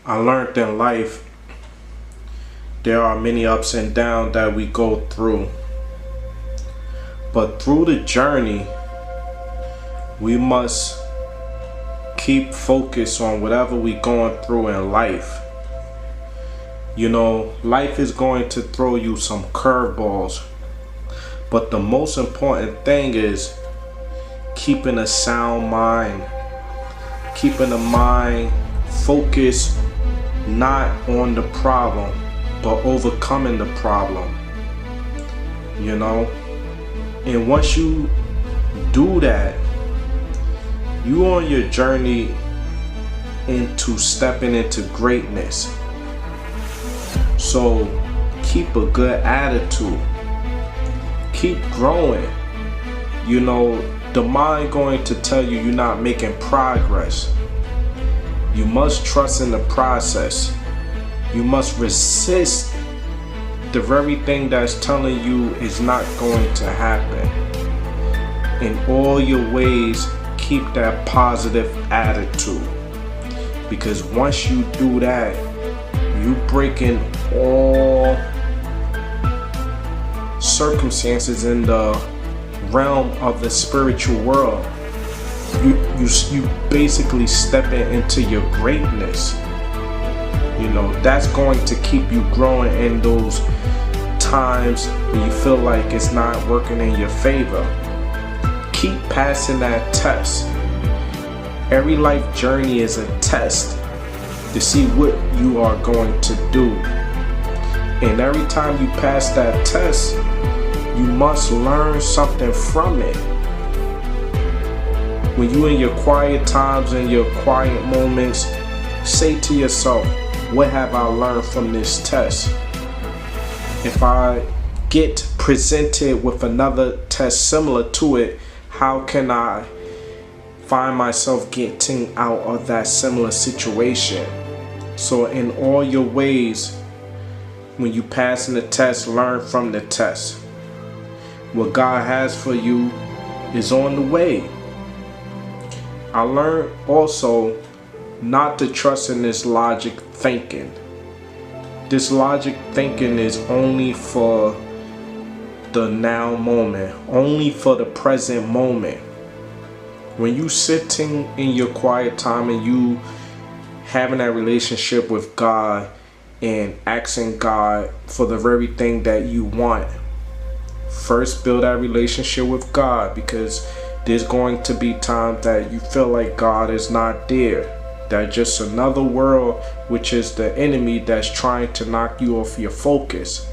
I learned in life there are many ups and downs that we go through. But through the journey, we must keep focus on whatever we're going through in life. You know, life is going to throw you some curveballs. But the most important thing is keeping a sound mind. Keeping the mind focused not on the problem, but overcoming the problem. You know? And once you do that, you on your journey into stepping into greatness. So keep a good attitude. Keep growing. You know, the mind going to tell you you're not making progress. You must trust in the process. You must resist the very thing that's telling you is not going to happen. In all your ways, keep that positive attitude. Because once you do that, you breaking all circumstances in the realm of the spiritual world. You basically stepping into your greatness. You know, that's going to keep you growing in those times when you feel like it's not working in your favor. Keep passing that test. Every life journey is a test to see what you are going to do. And every time you pass that test, you must learn something from it. When you in your quiet times and your quiet moments, say to yourself, what have I learned from this test? If I get presented with another test similar to it, how can I find myself getting out of that similar situation? So in all your ways, when you pass in the test, learn from the test. What God has for you is on the way. I learned also not to trust in this logic thinking. This logic thinking is only for the now moment, only for the present moment. When you sitting in your quiet time and you having that relationship with God and asking God for the very thing that you want, first build that relationship with God, because there's going to be times that you feel like God is not there. That's just another world, which is the enemy that's trying to knock you off your focus.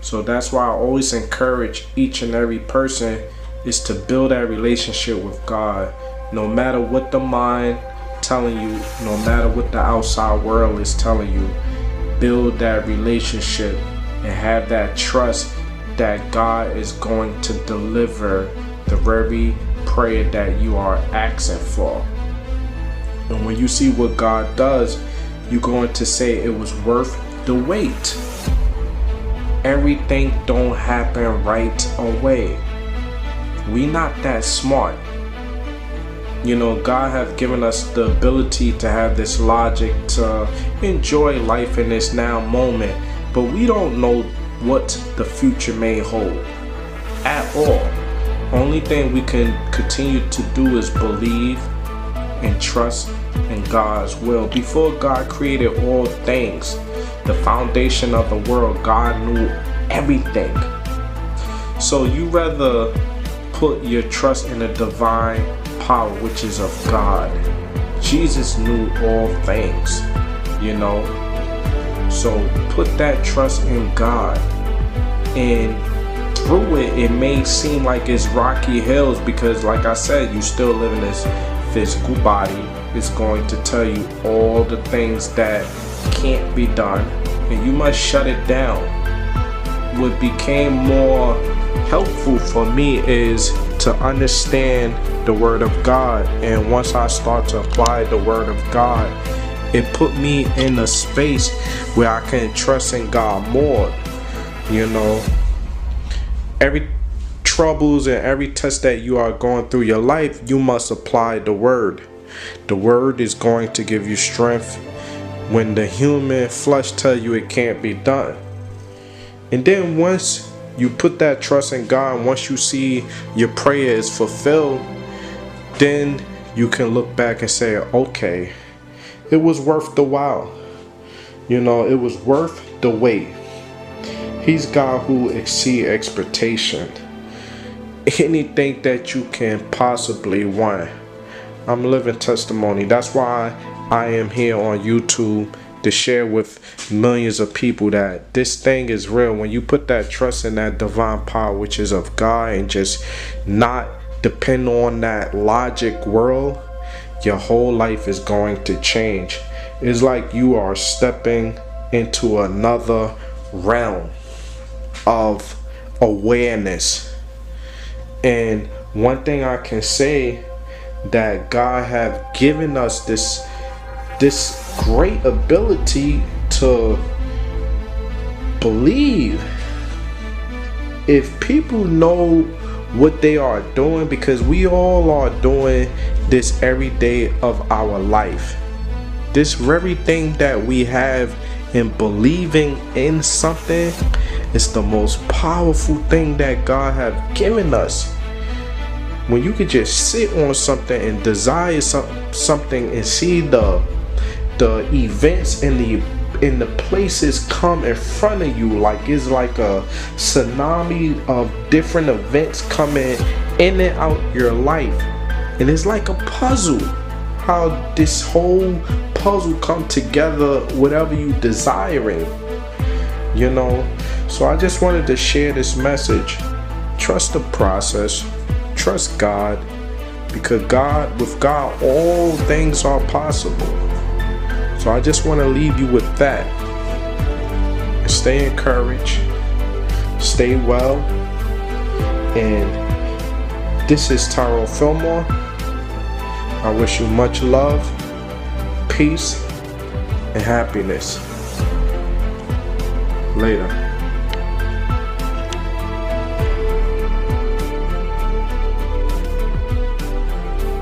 So that's why I always encourage each and every person is to build that relationship with God. No matter what the mind telling you, no matter what the outside world is telling you, build that relationship and have that trust that God is going to deliver the very prayer that you are asking for. And when you see what God does, you're going to say it was worth the wait. Everything don't happen right away. We not that smart. You know, God have given us the ability to have this logic to enjoy life in this now moment, but we don't know what the future may hold at all. Only thing we can continue to do is believe and trust in God's will. Before God created all things, the foundation of the world, God knew everything. So you rather put your trust in the divine power, which is of God. Jesus knew all things, you know. So put that trust in God. And through it, it may seem like it's rocky hills because, like I said, you still live in this physical body. It's going to tell you all the things that can't be done, and you must shut it down. What became more helpful for me is to understand the Word of God, and once I start to apply the Word of God, it put me in a space where I can trust in God more. You know, every troubles and every test that you are going through your life, you must apply the Word. The Word is going to give you strength. when the human flesh tell you it can't be done. And then once you put that trust in God, once you see your prayer is fulfilled, then you can look back and say, okay, it was worth the while. You know, it was worth the wait. He's God who exceeds expectation. Anything that you can possibly want. I'm a living testimony. That's why I am here on YouTube to share with millions of people that this thing is real. When you put that trust in that divine power, which is of God, and just not depend on that logic world, your whole life is going to change. It's like you are stepping into another realm of awareness. And one thing I can say, that God have given us this great ability to believe. If people know what they are doing, because we all are doing this every day of our life, this very thing that we have in believing in something is the most powerful thing that God have given us. When you could just sit on something and desire something and see the events and the places come in front of you, like it's like a tsunami of different events coming in and out your life, and it's like a puzzle. How this whole puzzle come together, whatever you desiring, you know. So I just wanted to share this message. Trust the process. Trust God, because with God, all things are possible. So I just want to leave you with that. Stay encouraged. Stay well. And this is Tyrone Filmore. I wish you much love, peace, and happiness. Later.